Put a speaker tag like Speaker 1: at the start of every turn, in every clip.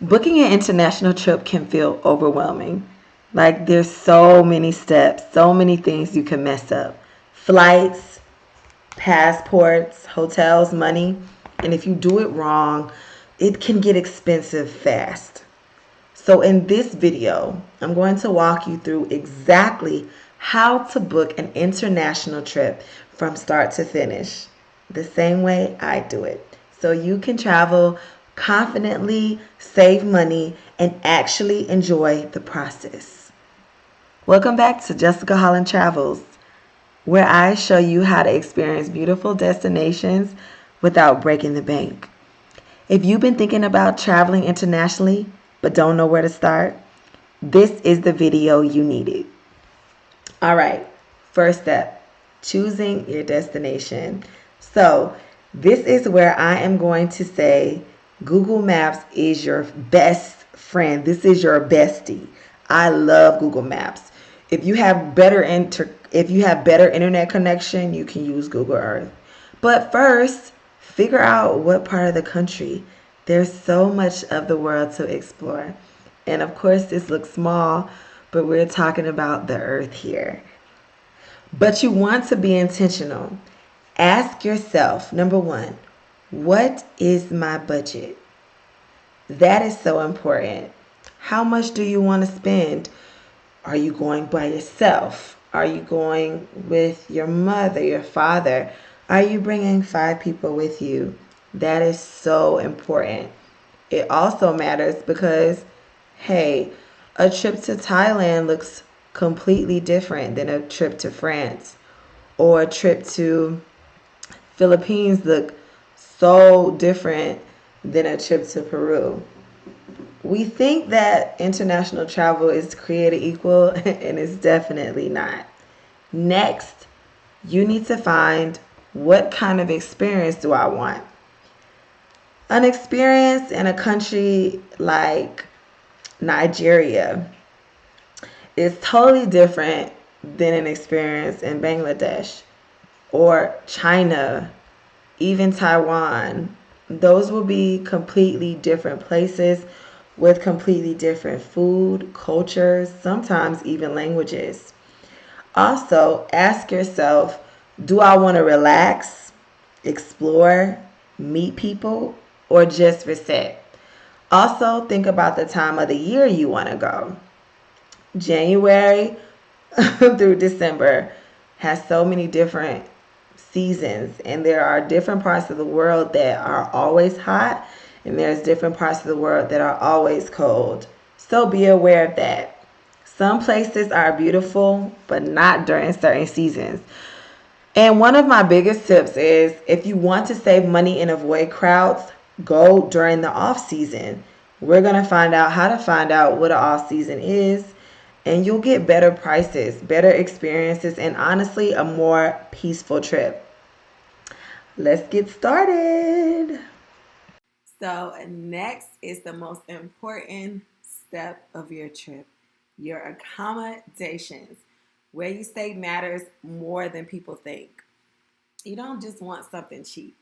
Speaker 1: Booking an international trip can feel overwhelming. Like there's so many steps, so many things you can mess up. Flights, passports, hotels, money. And if you do it wrong, it can get expensive fast. So in this video, I'm going to walk you through exactly how to book an international trip from start to finish, the same way I do it. So you can travel confidently, save money, and actually enjoy the process. Welcome back to Jessica Holland Travels, where I show you how to experience beautiful destinations without breaking the bank. If you've been thinking about traveling internationally but don't know where to start, this is the video you needed. All right, first step, choosing your destination. So, this is where I am going to say Google Maps is your best friend. This is your bestie. I love Google Maps. If you have better internet connection, you can use Google Earth. But first, figure out what part of the country. There's so much of the world to explore. And of course, this looks small, but we're talking about the earth here. But you want to be intentional. Ask yourself, number one, what is my budget? That is so important. How much do you want to spend? Are you going by yourself? Are you going with your mother, your father? Are you bringing 5 people with you? That is so important. It also matters because, hey, a trip to Thailand looks completely different than a trip to France, or a trip to Philippines look so different than a trip to Peru. We think that international travel is created equal, and it's definitely not. Next, you need to find, what kind of experience do I want? An experience in a country like Nigeria is totally different than an experience in Bangladesh or China, even Taiwan. Those will be completely different places with completely different food, cultures, sometimes even languages. Also, ask yourself, do I want to relax, explore, meet people, or just reset? Also, think about the time of the year you want to go. January through December has so many different seasons, and there are different parts of the world that are always hot, and there's different parts of the world that are always cold. So be aware of that. Some places are beautiful, but not during certain seasons. And one of my biggest tips is, if you want to save money and avoid crowds, go during the off season. We're going to find out how to find out what an off season is, and you'll get better prices, better experiences, and honestly, a more peaceful trip. Let's get started. So, next is the most important step of your trip, your accommodations. Where you stay matters more than people think. You don't just want something cheap,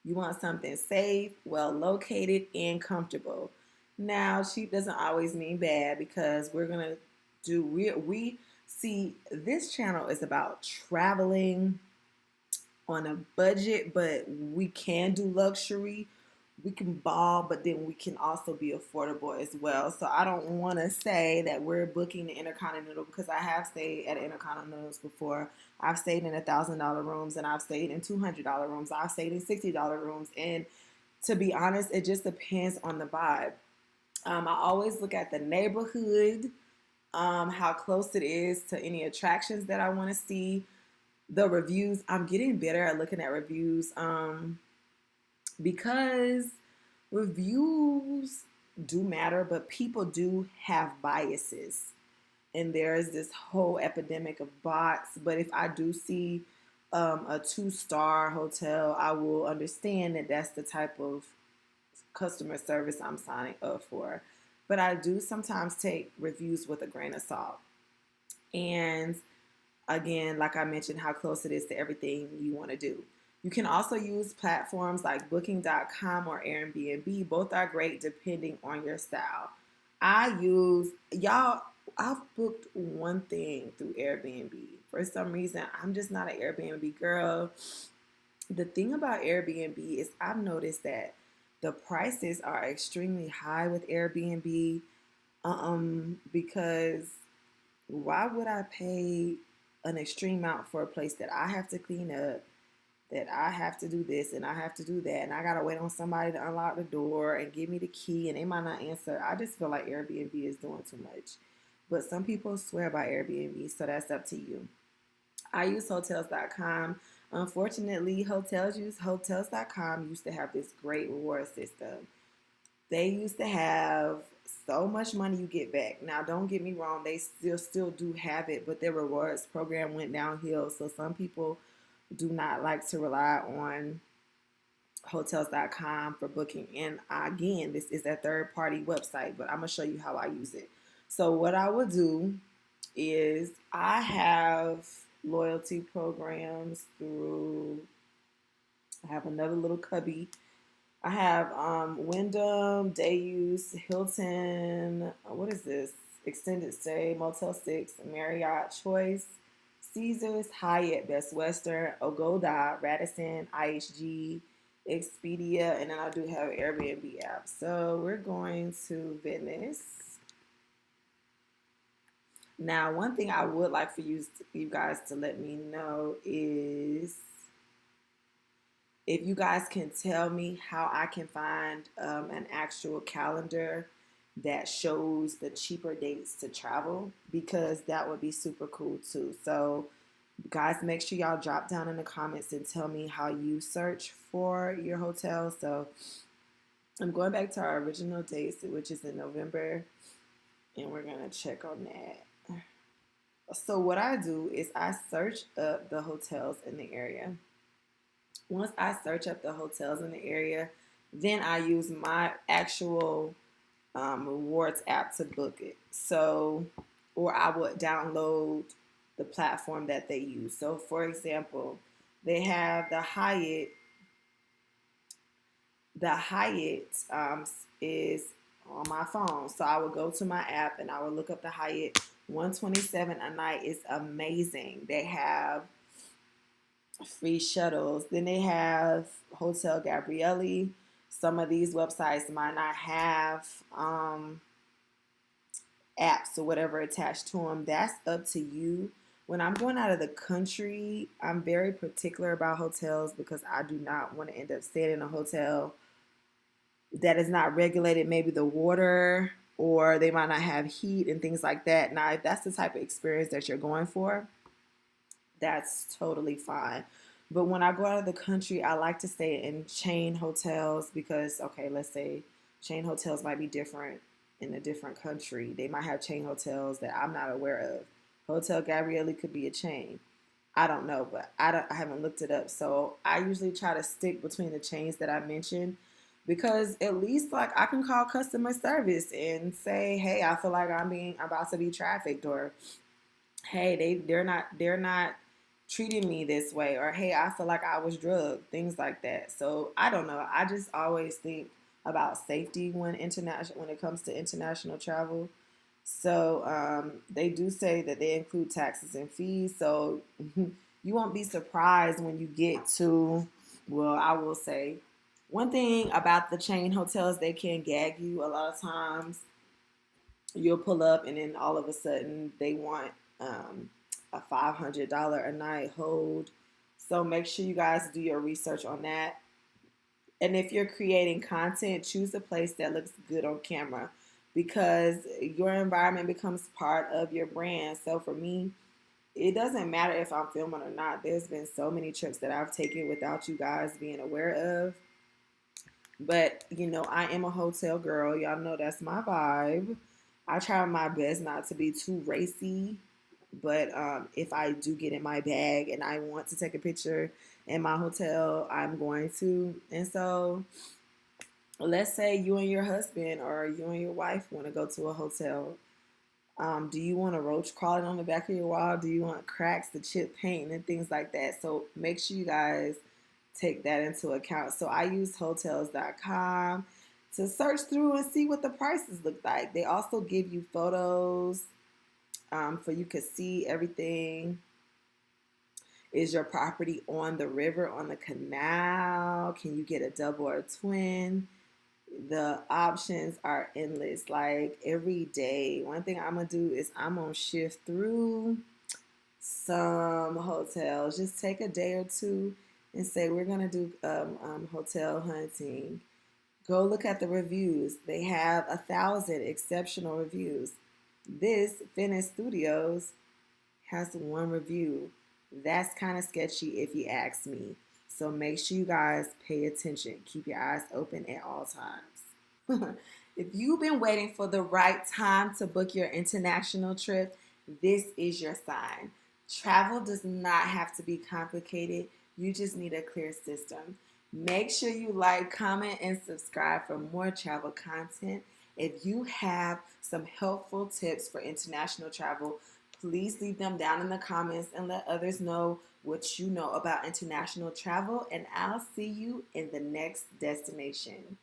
Speaker 1: you want something safe, well located, and comfortable. Now, cheap doesn't always mean bad, because we see this channel is about traveling on a budget, but we can do luxury. We can ball, but then we can also be affordable as well. So I don't want to say that we're booking the Intercontinental, because I have stayed at Intercontinentals before. I've stayed in $1,000 rooms, and I've stayed in $200 rooms. I've stayed in $60 rooms, and to be honest, it just depends on the vibe. I always look at the neighborhood, how close it is to any attractions that I want to see. The reviews, I'm getting better at looking at reviews, because reviews do matter, but people do have biases. And there is this whole epidemic of bots. But if I do see a 2-star hotel, I will understand that that's the type of customer service I'm signing up for. But I do sometimes take reviews with a grain of salt. And again, like I mentioned, how close it is to everything you want to do. You can also use platforms like booking.com or Airbnb. Both are great depending on your style. I've booked one thing through Airbnb. For some reason, I'm just not an Airbnb girl. The thing about Airbnb is I've noticed that the prices are extremely high with Airbnb. Because why would I pay an extreme amount for a place that I have to clean up, that I have to do this and I have to do that, and I gotta wait on somebody to unlock the door and give me the key, and they might not answer? I just feel like Airbnb is doing too much. But some people swear by Airbnb, so that's up to you. I use hotels.com. Unfortunately, hotels.com used to have this great reward system. They used to have so much money you get back. Now, don't get me wrong, they still do have it, but their rewards program went downhill. So some people do not like to rely on hotels.com for booking. And again, this is a third party website, but I'm going to show you how I use it. So what I would do is I have loyalty programs through, I have another little cubby. I have Wyndham, Day Use, Hilton, what is this? Extended Stay, Motel 6, Marriott Choice, Caesars, Hyatt, Best Western, Agoda, Radisson, IHG, Expedia, and then I do have Airbnb app. So we're going to Venice. Now, one thing I would like for you guys to let me know is if you guys can tell me how I can find an actual calendar that shows the cheaper dates to travel, because that would be super cool too. So guys, make sure y'all drop down in the comments and tell me how you search for your hotel. So I'm going back to our original dates, which is in November, and we're going to check on that. So what I do is I search up the hotels in the area. Once I search up the hotels in the area, then I use my actual rewards app to book it. So, or I would download the platform that they use. So, for example, they have the Hyatt. The Hyatt is on my phone. So I would go to my app and I would look up the Hyatt. 127 a night is amazing. They have free shuttles. Then they have Hotel Gabrielli. Some of these websites might not have apps or whatever attached to them. That's up to you. When I'm going out of the country, I'm very particular about hotels because I do not want to end up staying in a hotel that is not regulated, maybe the water, or they might not have heat and things like that. Now, if that's the type of experience that you're going for, that's totally fine. But when I go out of the country, I like to stay in chain hotels because, okay, let's say chain hotels might be different in a different country. They might have chain hotels that I'm not aware of. Hotel Gabrielli could be a chain. I don't know, but I haven't looked it up. So I usually try to stick between the chains that I mentioned because at least like I can call customer service and say, hey, I feel like I'm about to be trafficked, or hey, they're not treating me this way, or hey, I feel like I was drugged, things like that. So I don't know. I just always think about safety when it comes to international travel. So they do say that they include taxes and fees. So you won't be surprised when you get to, well, I will say one thing about the chain hotels, they can gag you a lot of times. You'll pull up and then all of a sudden they want a $500 a night hold. So make sure you guys do your research on that. And if you're creating content, choose a place that looks good on camera because your environment becomes part of your brand. So for me, it doesn't matter if I'm filming or not. There's been so many trips that I've taken without you guys being aware of. But, I am a hotel girl. Y'all know that's my vibe. I try my best not to be too racy. But if I do get in my bag and I want to take a picture in my hotel, I'm going to. And so let's say you and your husband or you and your wife want to go to a hotel. Do you want a roach crawling on the back of your wall? Do you want cracks to chip paint and things like that? So make sure you guys take that into account. So I use hotels.com to search through and see what the prices look like. They also give you photos for you can see everything. Is your property on the river, on the canal? Can you get a double or a twin? The options are endless. Like every day, one thing I'm gonna do is I'm gonna shift through some hotels. Just take a day or two and say we're gonna do hotel hunting. Go look at the reviews. They have 1,000 exceptional reviews. This Fitness Studios has one review. That's kind of sketchy if you ask me. So make sure you guys pay attention. Keep your eyes open at all times. If you've been waiting for the right time to book your international trip, this is your sign. Travel does not have to be complicated. You just need a clear system. Make sure you like, comment, and subscribe for more travel content. If you have some helpful tips for international travel, please leave them down in the comments and let others know what you know about international travel. And I'll see you in the next destination.